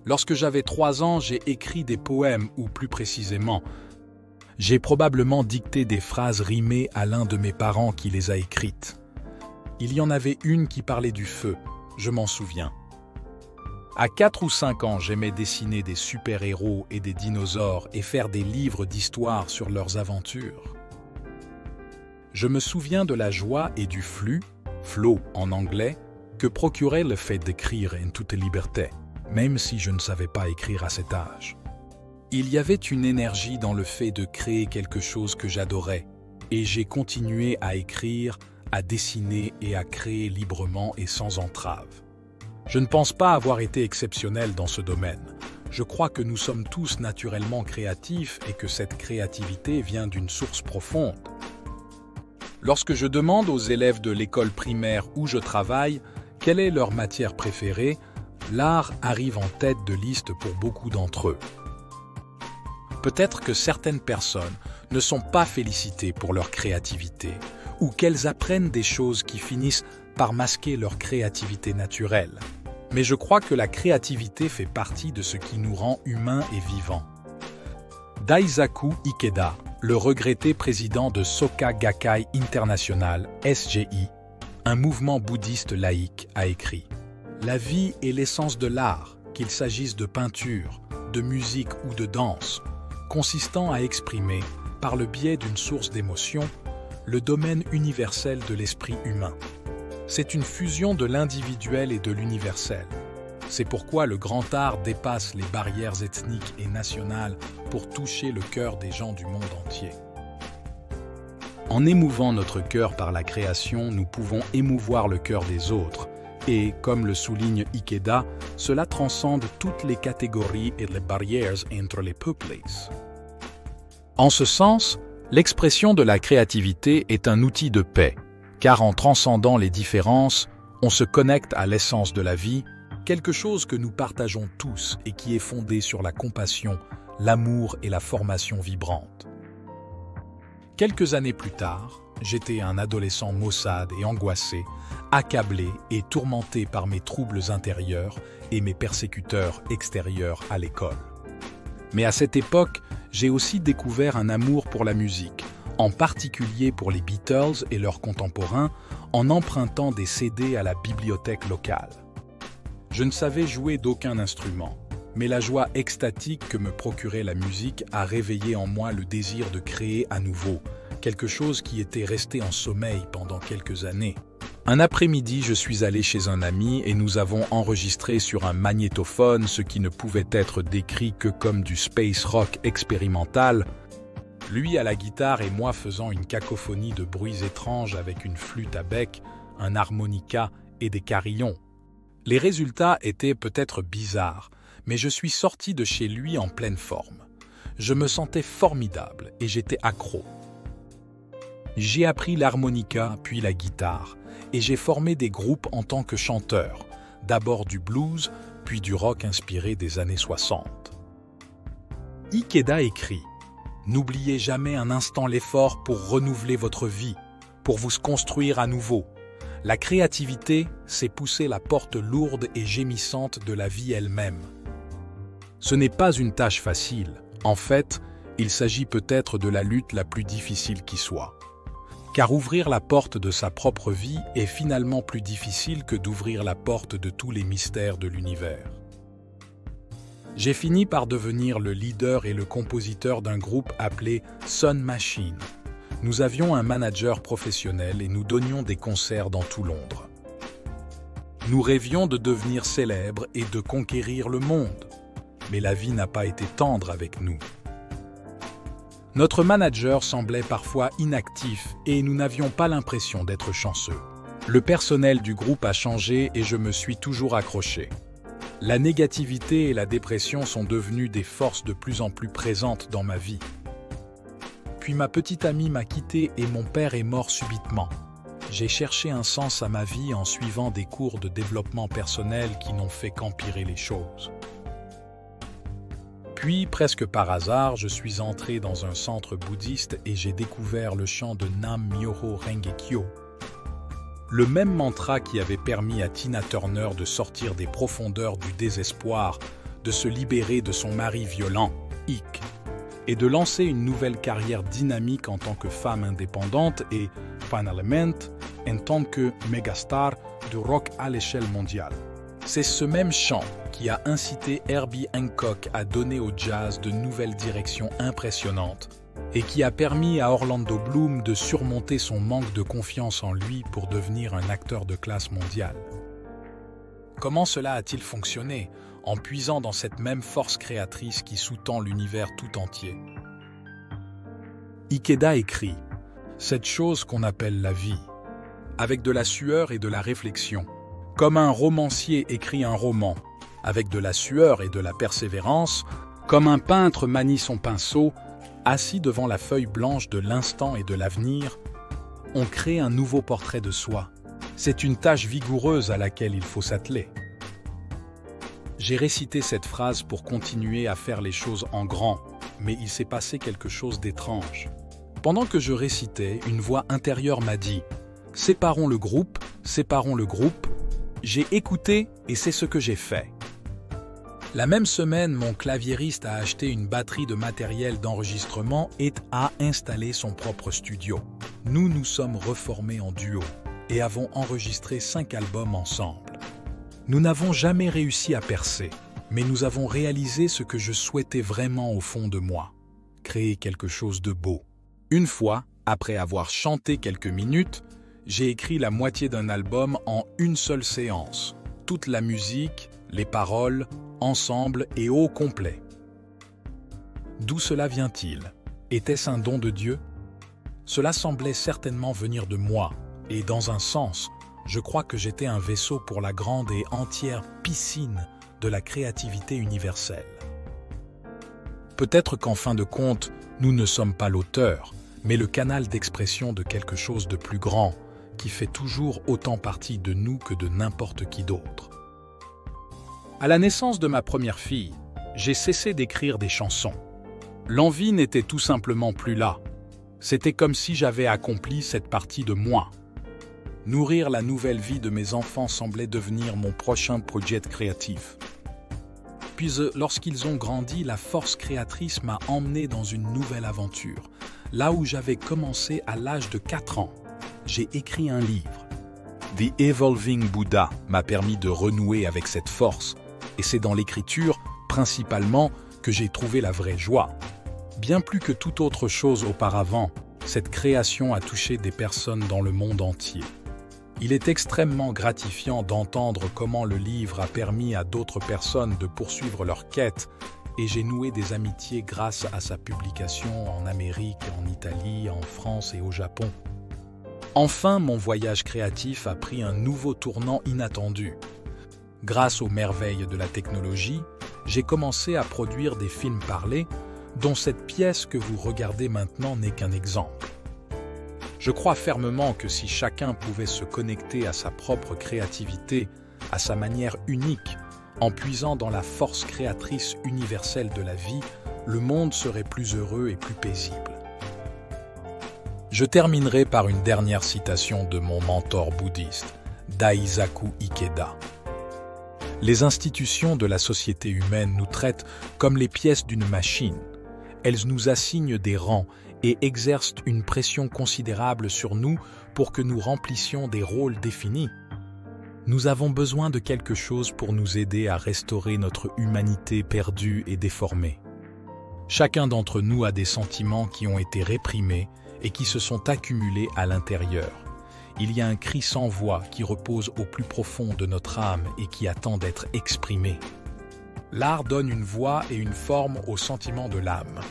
Lorsque j'avais 3 ans, j'ai écrit des poèmes, ou plus précisément, j'ai probablement dicté des phrases rimées à l'un de mes parents qui les a écrites. Il y en avait une qui parlait du feu, je m'en souviens. À 4 ou 5 ans, j'aimais dessiner des super-héros et des dinosaures et faire des livres d'histoire sur leurs aventures. Je me souviens de la joie et du flux, flow en anglais, que procurait le fait d'écrire en toute liberté, même si je ne savais pas écrire à cet âge. Il y avait une énergie dans le fait de créer quelque chose que j'adorais, et j'ai continué à écrire, à dessiner et à créer librement et sans entrave. Je ne pense pas avoir été exceptionnel dans ce domaine. Je crois que nous sommes tous naturellement créatifs et que cette créativité vient d'une source profonde. Lorsque je demande aux élèves de l'école primaire où je travaille quelle est leur matière préférée, l'art arrive en tête de liste pour beaucoup d'entre eux. Peut-être que certaines personnes ne sont pas félicitées pour leur créativité ou qu'elles apprennent des choses qui finissent par masquer leur créativité naturelle. Mais je crois que la créativité fait partie de ce qui nous rend humains et vivants. Daisaku Ikeda, le regretté président de Soka Gakkai International, SGI, un mouvement bouddhiste laïque, a écrit « La vie est l'essence de l'art, qu'il s'agisse de peinture, de musique ou de danse, consistant à exprimer, par le biais d'une source d'émotion, le domaine universel de l'esprit humain. C'est une fusion de l'individuel et de l'universel. C'est pourquoi le grand art dépasse les barrières ethniques et nationales pour toucher le cœur des gens du monde entier. En émouvant notre cœur par la création, nous pouvons émouvoir le cœur des autres. Et, comme le souligne Ikeda, cela transcende toutes les catégories et les barrières entre les peuples. En ce sens, l'expression de la créativité est un outil de paix, car en transcendant les différences, on se connecte à l'essence de la vie, quelque chose que nous partageons tous et qui est fondé sur la compassion, l'amour et la formation vibrante. Quelques années plus tard, j'étais un adolescent maussade et angoissé, accablé et tourmenté par mes troubles intérieurs et mes persécuteurs extérieurs à l'école. Mais à cette époque, j'ai aussi découvert un amour pour la musique, en particulier pour les Beatles et leurs contemporains, en empruntant des CD à la bibliothèque locale. Je ne savais jouer d'aucun instrument, mais la joie extatique que me procurait la musique a réveillé en moi le désir de créer à nouveau, quelque chose qui était resté en sommeil pendant quelques années. Un après-midi, je suis allé chez un ami et nous avons enregistré sur un magnétophone ce qui ne pouvait être décrit que comme du space rock expérimental, lui à la guitare et moi faisant une cacophonie de bruits étranges avec une flûte à bec, un harmonica et des carillons. Les résultats étaient peut-être bizarres, mais je suis sorti de chez lui en pleine forme. Je me sentais formidable et j'étais accro. J'ai appris l'harmonica puis la guitare et j'ai formé des groupes en tant que chanteur, d'abord du blues puis du rock inspiré des années 60. Ikeda écrit « N'oubliez jamais un instant l'effort pour renouveler votre vie, pour vous construire à nouveau. La créativité, c'est pousser la porte lourde et gémissante de la vie elle-même. Ce n'est pas une tâche facile. En fait, il s'agit peut-être de la lutte la plus difficile qui soit. Car ouvrir la porte de sa propre vie est finalement plus difficile que d'ouvrir la porte de tous les mystères de l'univers. J'ai fini par devenir le leader et le compositeur d'un groupe appelé Sun Machine. Nous avions un manager professionnel et nous donnions des concerts dans tout Londres. Nous rêvions de devenir célèbres et de conquérir le monde. Mais la vie n'a pas été tendre avec nous. Notre manager semblait parfois inactif et nous n'avions pas l'impression d'être chanceux. Le personnel du groupe a changé et je me suis toujours accroché. La négativité et la dépression sont devenues des forces de plus en plus présentes dans ma vie. Puis ma petite amie m'a quitté et mon père est mort subitement. J'ai cherché un sens à ma vie en suivant des cours de développement personnel qui n'ont fait qu'empirer les choses. Puis, presque par hasard, je suis entré dans un centre bouddhiste et j'ai découvert le chant de Nam Myoho Renge Kyo. Le même mantra qui avait permis à Tina Turner de sortir des profondeurs du désespoir de se libérer de son mari violent, Ike, et de lancer une nouvelle carrière dynamique en tant que femme indépendante et, finalement, en tant que mégastar du rock à l'échelle mondiale. C'est ce même chant qui a incité Herbie Hancock à donner au jazz de nouvelles directions impressionnantes et qui a permis à Orlando Bloom de surmonter son manque de confiance en lui pour devenir un acteur de classe mondiale. Comment cela a-t-il fonctionné en puisant dans cette même force créatrice qui sous-tend l'univers tout entier? Ikeda écrit « Cette chose qu'on appelle la vie », avec de la sueur et de la réflexion, comme un romancier écrit un roman, avec de la sueur et de la persévérance, comme un peintre manie son pinceau, assis devant la feuille blanche de l'instant et de l'avenir, on crée un nouveau portrait de soi. C'est une tâche vigoureuse à laquelle il faut s'atteler. J'ai récité cette phrase pour continuer à faire les choses en grand, mais il s'est passé quelque chose d'étrange. Pendant que je récitais, une voix intérieure m'a dit « Séparons le groupe, séparons le groupe ». J'ai écouté et c'est ce que j'ai fait. La même semaine, mon claviériste a acheté une batterie de matériel d'enregistrement et a installé son propre studio. Nous nous sommes reformés en duo et avons enregistré 5 albums ensemble. Nous n'avons jamais réussi à percer, mais nous avons réalisé ce que je souhaitais vraiment au fond de moi, créer quelque chose de beau. Une fois, après avoir chanté quelques minutes, j'ai écrit la moitié d'un album en une seule séance. Toute la musique, les paroles, ensemble et au complet. D'où cela vient-il? Était-ce un don de Dieu? Cela semblait certainement venir de moi, et dans un sens, je crois que j'étais un vaisseau pour la grande et entière piscine de la créativité universelle. Peut-être qu'en fin de compte, nous ne sommes pas l'auteur, mais le canal d'expression de quelque chose de plus grand, qui fait toujours autant partie de nous que de n'importe qui d'autre. À la naissance de ma première fille, j'ai cessé d'écrire des chansons. L'envie n'était tout simplement plus là. C'était comme si j'avais accompli cette partie de moi. Nourrir la nouvelle vie de mes enfants semblait devenir mon prochain projet créatif. Puis, lorsqu'ils ont grandi, la force créatrice m'a emmené dans une nouvelle aventure. Là où j'avais commencé à l'âge de 4 ans, j'ai écrit un livre. The Evolving Buddha m'a permis de renouer avec cette force, et c'est dans l'écriture, principalement, que j'ai trouvé la vraie joie. Bien plus que toute autre chose auparavant, cette création a touché des personnes dans le monde entier. Il est extrêmement gratifiant d'entendre comment le livre a permis à d'autres personnes de poursuivre leur quête, et j'ai noué des amitiés grâce à sa publication en Amérique, en Italie, en France et au Japon. Enfin, mon voyage créatif a pris un nouveau tournant inattendu. Grâce aux merveilles de la technologie, j'ai commencé à produire des films parlés, dont cette pièce que vous regardez maintenant n'est qu'un exemple. Je crois fermement que si chacun pouvait se connecter à sa propre créativité, à sa manière unique, en puisant dans la force créatrice universelle de la vie, le monde serait plus heureux et plus paisible. Je terminerai par une dernière citation de mon mentor bouddhiste, Daisaku Ikeda. Les institutions de la société humaine nous traitent comme les pièces d'une machine. Elles nous assignent des rangs et exercent une pression considérable sur nous pour que nous remplissions des rôles définis. Nous avons besoin de quelque chose pour nous aider à restaurer notre humanité perdue et déformée. Chacun d'entre nous a des sentiments qui ont été réprimés et qui se sont accumulés à l'intérieur. Il y a un cri sans voix qui repose au plus profond de notre âme et qui attend d'être exprimé. L'art donne une voix et une forme aux sentiments de l'âme.